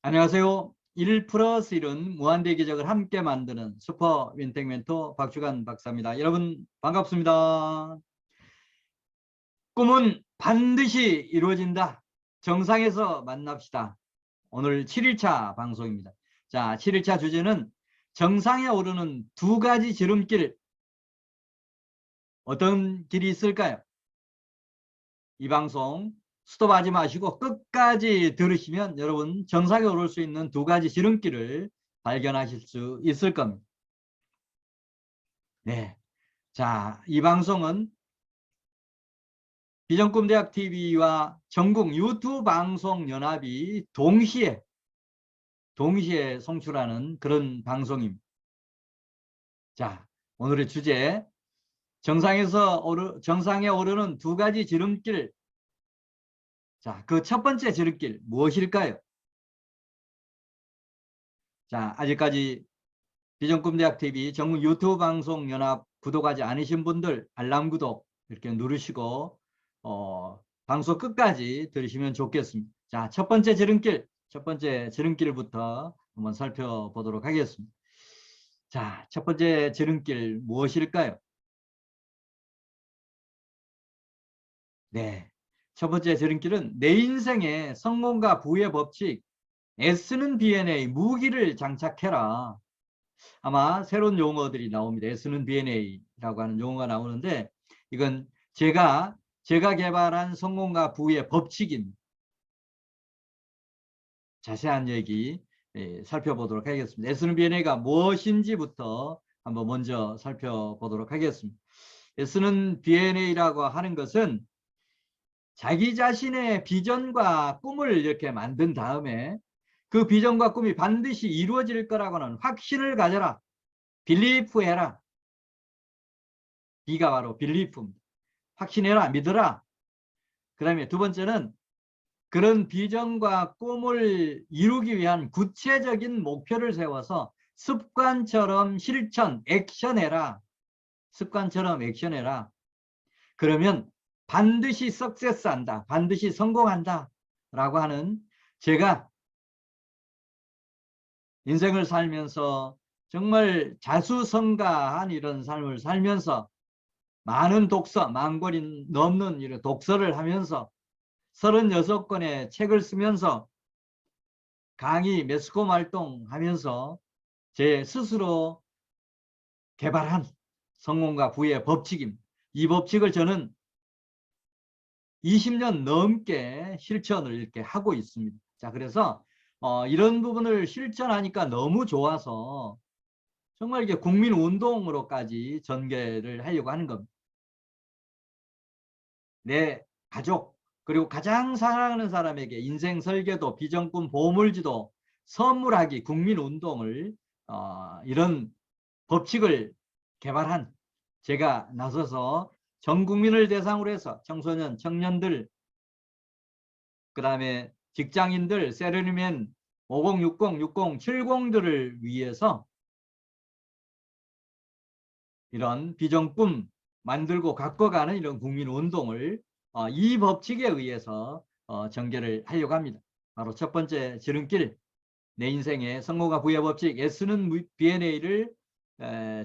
안녕하세요. 1 플러스 1은 무한대 기적을 함께 만드는 슈퍼 윈텍 멘토 박주간 박사입니다. 여러분 반갑습니다. 꿈은 반드시 이루어진다. 정상에서 만납시다. 오늘 7일차 방송입니다. 자, 7일차 주제는 정상에 오르는 두 가지 지름길. 어떤 길이 있을까요? 이 방송 스톱하지 마시고 끝까지 들으시면 여러분 정상에 오를 수 있는 두 가지 지름길을 발견하실 수 있을 겁니다. 네. 자, 이 방송은 비전꿈대학TV와 전국 유튜브 방송 연합이 동시에 송출하는 그런 방송입니다. 자, 오늘의 주제 정상에 오르는 두 가지 지름길. 자, 그 첫 번째 지름길 무엇일까요? 자, 아직까지 비전꿈대학TV 전국 유튜브 방송 연합 구독하지 않으신 분들 알람 구독 이렇게 누르시고 방송 끝까지 들으시면 좋겠습니다. 자, 첫 번째 지름길부터 한번 살펴보도록 하겠습니다. 자, 첫 번째 지름길 무엇일까요? 네, 첫 번째 지름길은 내 인생의 성공과 부의 법칙, 애쓰는 BNA 무기를 장착해라. 아마 새로운 용어들이 나옵니다. 애쓰는 BNA라고 하는 용어가 나오는데 이건 제가 개발한 성공과 부의 법칙입니다. 자세한 얘기 살펴보도록 하겠습니다. 애쓰는 BNA가 무엇인지부터 한번 먼저 살펴보도록 하겠습니다. 애쓰는 BNA라고 하는 것은 자기 자신의 비전과 꿈을 이렇게 만든 다음에 그 비전과 꿈이 반드시 이루어질 거라고는 확신을 가져라. 빌리프해라. B가 바로 빌리프입니다. 확신해라. 믿어라. 그 다음에 두 번째는 그런 비전과 꿈을 이루기 위한 구체적인 목표를 세워서 습관처럼 실천, 액션해라. 습관처럼 액션해라. 그러면 반드시 석세스한다. 반드시 성공한다. 라고 하는 제가 인생을 살면서 정말 자수성가한 이런 삶을 살면서 많은 독서, 만 권이 넘는 이런 독서를 하면서 36권의 책을 쓰면서 강의, 매스컴 활동하면서 제 스스로 개발한 성공과 부의 법칙입니다. 이 법칙을 저는 20년 넘게 실천을 이렇게 하고 있습니다. 자, 그래서 이런 부분을 실천하니까 너무 좋아서 정말 이게 국민운동으로까지 전개를 하려고 하는 겁니다. 내 가족 그리고 가장 사랑하는 사람에게 인생 설계도, 비전, 꿈, 보물지도 선물하기 국민운동을 이런 법칙을 개발한 제가 나서서 전 국민을 대상으로 해서 청소년, 청년들, 그 다음에 직장인들, 세러리맨 5060, 6070들을 위해서 이런 비전, 꿈 만들고 가꿔가는 이런 국민운동을 이 법칙에 의해서 전개를 하려고 합니다. 바로 첫 번째 지름길, 내 인생의 성공과 부의 법칙, 애쓰는 BNA를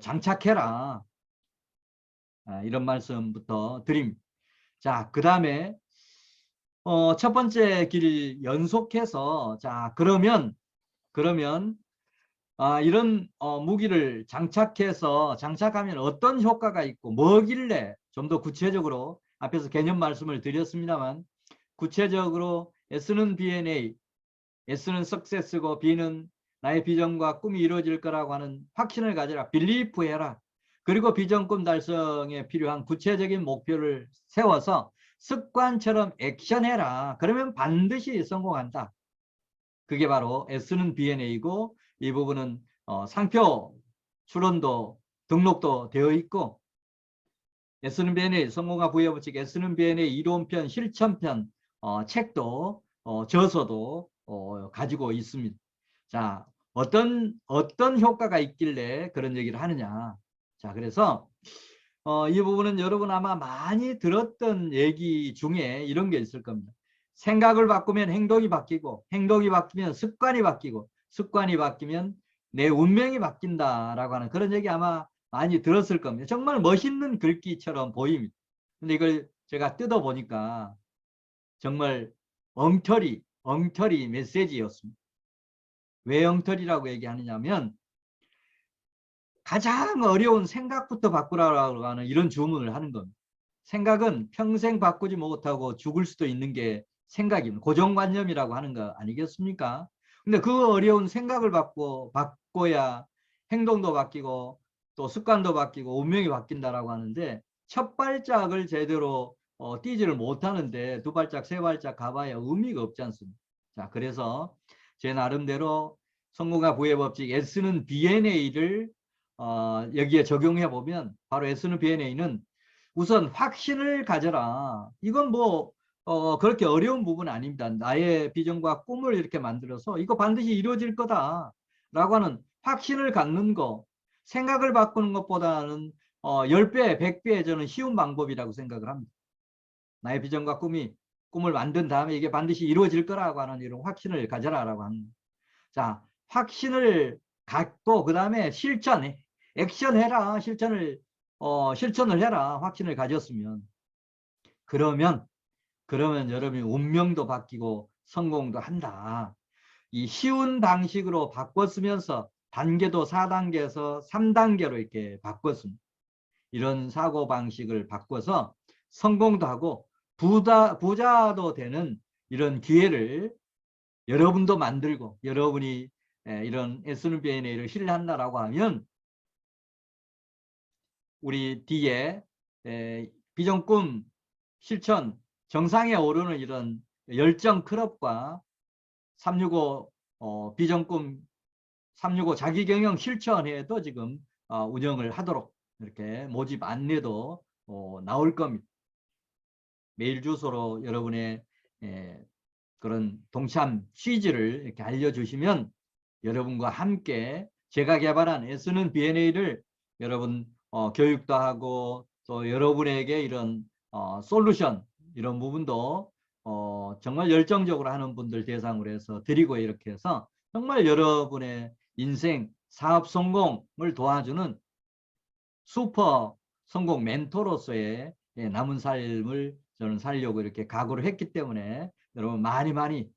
장착해라. 이런 말씀부터 드립니다. 자, 그 다음에 첫 번째 길 연속해서 자 그러면 이런 무기를 장착하면 어떤 효과가 있고 뭐길래 좀 더 구체적으로 앞에서 개념 말씀을 드렸습니다만 구체적으로 S는 BNA, S는 석세스고 B는 나의 비전과 꿈이 이루어질 거라고 하는 확신을 가져라. 빌리프해라. 그리고 비전 꿈 달성에 필요한 구체적인 목표를 세워서 습관처럼 액션해라. 그러면 반드시 성공한다. 그게 바로 S는 BNA이고 이 부분은 상표 출원도 등록도 되어 있고 S는 BNA 성공과 부의 법칙 S는 BNA 이론편 실천편 책도 저서도 가지고 있습니다. 자, 어떤 효과가 있길래 그런 얘기를 하느냐. 자, 그래서 이 부분은 여러분 아마 많이 들었던 얘기 중에 이런 게 있을 겁니다. 생각을 바꾸면 행동이 바뀌고, 행동이 바뀌면 습관이 바뀌고, 습관이 바뀌면 내 운명이 바뀐다라고 하는 그런 얘기 아마 많이 들었을 겁니다. 정말 멋있는 글귀처럼 보입니다. 근데 이걸 제가 뜯어보니까 정말 엉터리 메시지였습니다. 왜 엉터리라고 얘기하느냐면 가장 어려운 생각부터 바꾸라고 하는 이런 주문을 하는 겁니다. 생각은 평생 바꾸지 못하고 죽을 수도 있는 게 생각입니다. 고정관념이라고 하는 거 아니겠습니까? 근데 그 어려운 생각을 바꿔야 행동도 바뀌고 또 습관도 바뀌고 운명이 바뀐다라고 하는데 첫 발짝을 제대로 뛰지를 못하는데 두 발짝 세 발짝 가봐야 의미가 없지 않습니까? 자, 그래서 제 나름대로 성공과 부의 법칙 S는 BNA를 여기에 적용해 보면 바로 S는 BNA는 우선 확신을 가져라. 이건 뭐 그렇게 어려운 부분은 아닙니다. 나의 비전과 꿈을 이렇게 만들어서 이거 반드시 이루어질 거다 라고 하는 확신을 갖는 거, 생각을 바꾸는 것보다는 10배, 100배 저는 쉬운 방법이라고 생각을 합니다. 나의 비전과 꿈을 만든 다음에 이게 반드시 이루어질 거라고 하는 이런 확신을 가져라라고 합니다. 자, 확신을 갖고 그 다음에 실천해. 액션해라. 실천을 해라. 확신을 가졌으면. 그러면 여러분이 운명도 바뀌고 성공도 한다. 이 쉬운 방식으로 바꿨으면서 단계도 4단계에서 3단계로 이렇게 바꿨습니다. 이런 사고 방식을 바꿔서 성공도 하고 부자도 되는 이런 기회를 여러분도 만들고 여러분이 이런 SNBNA를 실현한다라고 하면 우리 뒤에 비전 꿈 실천 정상에 오르는 이런 열정 클럽과 365 비전 꿈 365 자기경영 실천회도 지금 운영을 하도록 이렇게 모집 안내도 나올 겁니다. 메일 주소로 여러분의 그런 동참 취지를 이렇게 알려주시면 여러분과 함께 제가 개발한 S는 BNA를 여러분 교육도 하고 또 여러분에게 이런 솔루션 이런 부분도 정말 열정적으로 하는 분들 대상으로 해서 드리고 이렇게 해서 정말 여러분의 인생 사업 성공을 도와주는 슈퍼 성공 멘토로서의 남은 삶을 저는 살려고 이렇게 각오를 했기 때문에 여러분 많이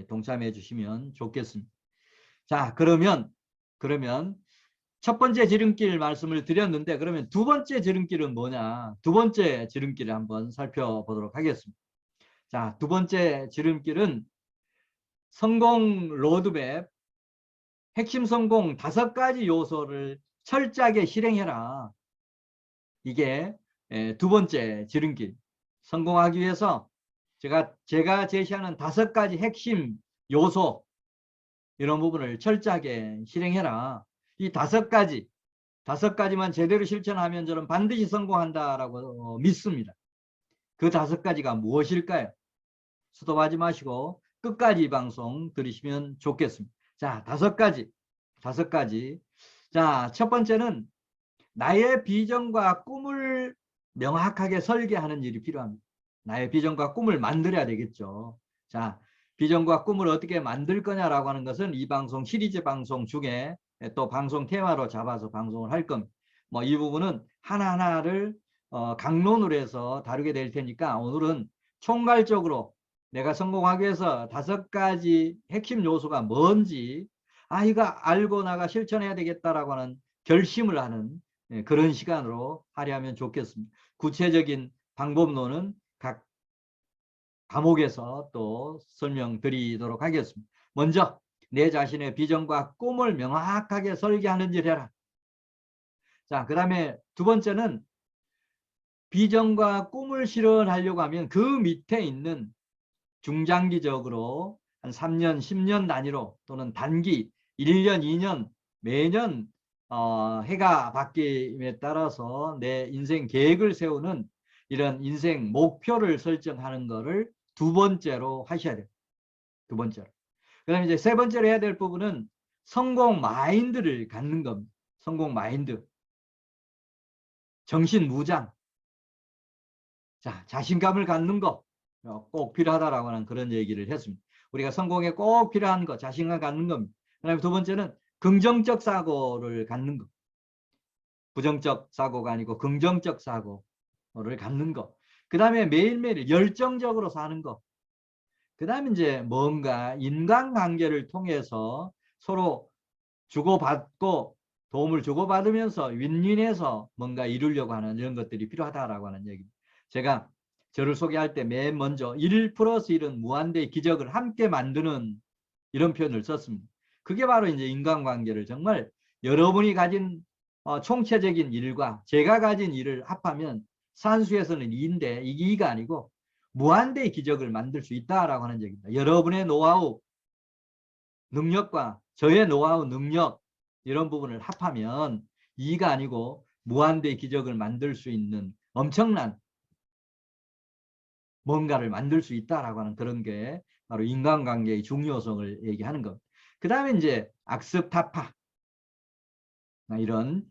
동참해 주시면 좋겠습니다. 자, 그러면 첫 번째 지름길 말씀을 드렸는데 그러면 두 번째 지름길은 뭐냐? 두 번째 지름길을 한번 살펴보도록 하겠습니다. 자, 두 번째 지름길은 성공 로드맵 핵심 성공 5가지 요소를 철저하게 실행해라. 이게 두 번째 지름길. 성공하기 위해서 제가 제시하는 5가지 핵심 요소 이런 부분을 철저하게 실행해라. 이 5가지만 제대로 실천하면 저는 반드시 성공한다라고 믿습니다. 그 5가지가 무엇일까요? 수도하지 마시고 끝까지 이 방송 들으시면 좋겠습니다. 자, 5가지. 자, 첫 번째는 나의 비전과 꿈을 명확하게 설계하는 일이 필요합니다. 나의 비전과 꿈을 만들어야 되겠죠. 자, 비전과 꿈을 어떻게 만들 거냐라고 하는 것은 이 방송 시리즈 방송 중에 또 방송 테마로 잡아서 방송을 할 겁니다. 뭐 이 부분은 하나하나를 강론으로 해서 다루게 될 테니까 오늘은 총괄적으로 내가 성공하기 위해서 5가지 핵심 요소가 뭔지 이거 알고 나가 실천해야 되겠다라고 하는 결심을 하는 그런 시간으로 하려면 좋겠습니다. 구체적인 방법론은 각 과목에서 또 설명드리도록 하겠습니다. 먼저 내 자신의 비전과 꿈을 명확하게 설계하는 일 해라. 자, 그 다음에 두 번째는 비전과 꿈을 실현하려고 하면 그 밑에 있는 중장기적으로 한 3년, 10년 단위로 또는 단기 1년, 2년 매년 해가 바뀜에 따라서 내 인생 계획을 세우는 이런 인생 목표를 설정하는 것을 두 번째로 하셔야 돼요. 두 번째로. 그 다음에 이제 세 번째로 해야 될 부분은 성공 마인드를 갖는 겁니다. 성공 마인드. 정신 무장. 자, 자신감을 갖는 거. 꼭 필요하다라고 하는 그런 얘기를 했습니다. 우리가 성공에 꼭 필요한 거, 자신감 갖는 겁니다. 그다음에 두 번째는 긍정적 사고를 갖는 거. 부정적 사고가 아니고 긍정적 사고를 갖는 거. 그 다음에 매일매일 열정적으로 사는 거. 그 다음에 이제 뭔가 인간관계를 통해서 서로 주고받고 도움을 주고받으면서 윈윈해서 뭔가 이루려고 하는 이런 것들이 필요하다라고 하는 얘기입니다. 제가 저를 소개할 때 맨 먼저 1 플러스 1은 무한대의 기적을 함께 만드는 이런 표현을 썼습니다. 그게 바로 이제 인간관계를 정말 여러분이 가진 총체적인 일과 제가 가진 일을 합하면 산수에서는 2인데 이게 2가 아니고 무한대의 기적을 만들 수 있다라고 하는 얘기입니다. 여러분의 노하우, 능력과 저의 노하우, 능력 이런 부분을 합하면 2가 아니고 무한대의 기적을 만들 수 있는 엄청난 뭔가를 만들 수 있다라고 하는 그런 게 바로 인간관계의 중요성을 얘기하는 것. 그 다음에 이제 악습 타파 이런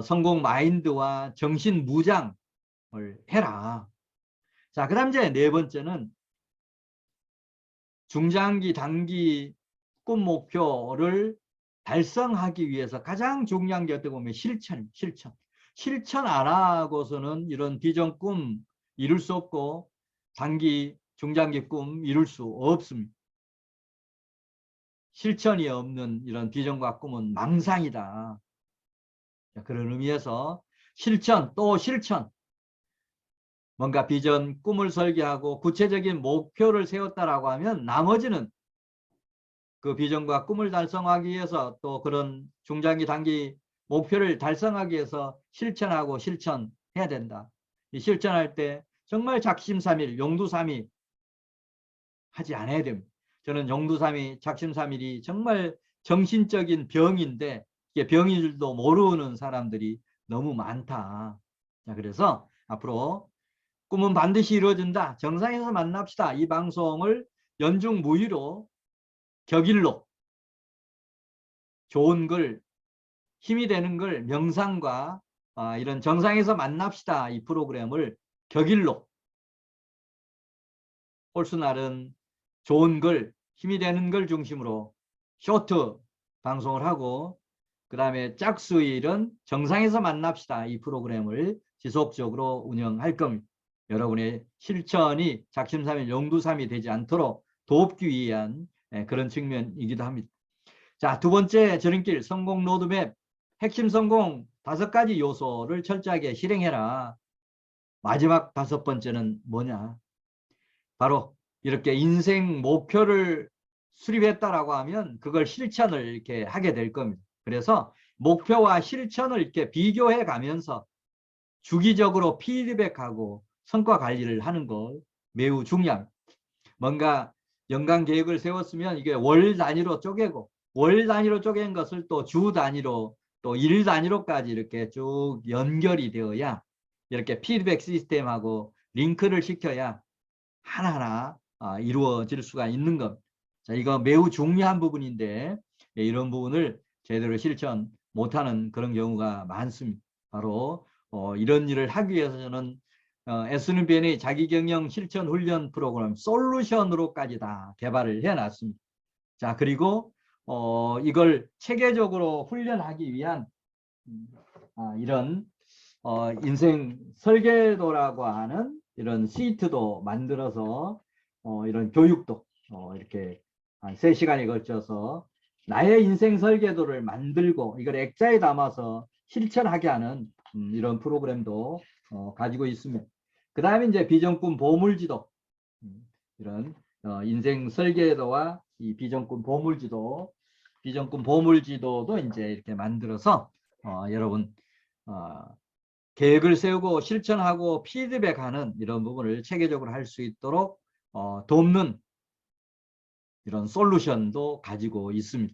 성공 마인드와 정신 무장을 해라. 자, 그 다음 이제 네 번째는 중장기, 단기 꿈 목표를 달성하기 위해서 가장 중요한 게 어떻게 보면 실천. 실천 안 하고서는 이런 비전 꿈 이룰 수 없고 단기, 중장기 꿈 이룰 수 없습니다. 실천이 없는 이런 비전과 꿈은 망상이다. 그런 의미에서 실천 또 실천. 뭔가 비전, 꿈을 설계하고 구체적인 목표를 세웠다라고 하면 나머지는 그 비전과 꿈을 달성하기 위해서 또 그런 중장기, 단기 목표를 달성하기 위해서 실천하고 실천해야 된다. 이 실천할 때 정말 작심삼일, 용두삼일 하지 않아야 됩니다. 저는 용두삼일, 작심삼일이 정말 정신적인 병인데 이게 병인 줄도 모르는 사람들이 너무 많다. 자, 그래서 앞으로 꿈은 반드시 이루어진다. 정상에서 만납시다. 이 방송을 연중 무휴로 격일로 좋은 글, 힘이 되는 걸 명상과 이런 정상에서 만납시다. 이 프로그램을 격일로 홀수날은 좋은 글, 힘이 되는 걸 중심으로 쇼트 방송을 하고 그 다음에 짝수일은 정상에서 만납시다. 이 프로그램을 지속적으로 운영할 겁니다. 여러분의 실천이 작심삼일, 용두삼이 되지 않도록 돕기 위한 그런 측면이기도 합니다. 자, 두 번째 지름길 성공 로드맵 핵심 성공 5가지 요소를 철저하게 실행해라. 마지막 5번째는 뭐냐? 바로 이렇게 인생 목표를 수립했다라고 하면 그걸 실천을 이렇게 하게 될 겁니다. 그래서 목표와 실천을 이렇게 비교해 가면서 주기적으로 피드백하고 성과 관리를 하는 것 매우 중요합니다. 뭔가 연간 계획을 세웠으면 이게 월 단위로 쪼개고 월 단위로 쪼갠 것을 또 주 단위로 또 일 단위로까지 이렇게 쭉 연결이 되어야 이렇게 피드백 시스템하고 링크를 시켜야 하나하나 이루어질 수가 있는 것. 자, 이거 매우 중요한 부분인데 이런 부분을 제대로 실천 못하는 그런 경우가 많습니다. 바로 이런 일을 하기 위해서 저는 SNBN의 자기경영 실천 훈련 프로그램 솔루션으로까지 다 개발을 해놨습니다. 자, 그리고 이걸 체계적으로 훈련하기 위한 이런 인생 설계도라고 하는 이런 시트도 만들어서 이런 교육도 이렇게 한 3시간에 걸쳐서 나의 인생 설계도를 만들고 이걸 액자에 담아서 실천하게 하는 이런 프로그램도 가지고 있습니다. 그 다음에 이제 비전꿈 보물지도 이런 인생 설계도와 이 비전꿈 보물지도도 이제 이렇게 만들어서 여러분 계획을 세우고 실천하고 피드백하는 이런 부분을 체계적으로 할 수 있도록 돕는 이런 솔루션도 가지고 있습니다.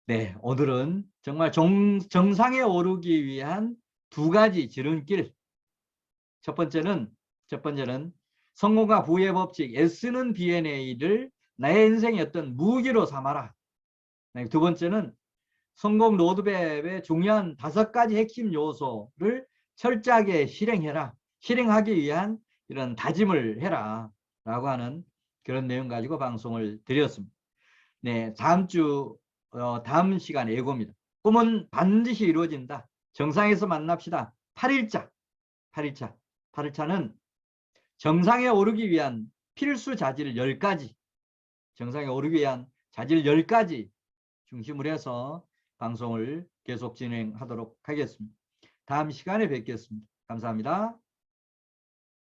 네, 오늘은 정말 정상에 오르기 위한 2가지 지름길. 첫 번째는 성공과 부의 법칙 S는 BNA를 나의 인생의 어떤 무기로 삼아라. 네, 두 번째는 성공 로드맵의 중요한 5가지 핵심 요소를 철저하게 실행해라. 실행하기 위한 이런 다짐을 해라 라고 하는 그런 내용 가지고 방송을 드렸습니다. 네, 다음 시간에 예고입니다. 꿈은 반드시 이루어진다. 정상에서 만납시다. 8일차. 8일차는 정상에 오르기 위한 필수 자질 10가지, 정상에 오르기 위한 자질 10가지 중심으로 해서 방송을 계속 진행하도록 하겠습니다. 다음 시간에 뵙겠습니다. 감사합니다.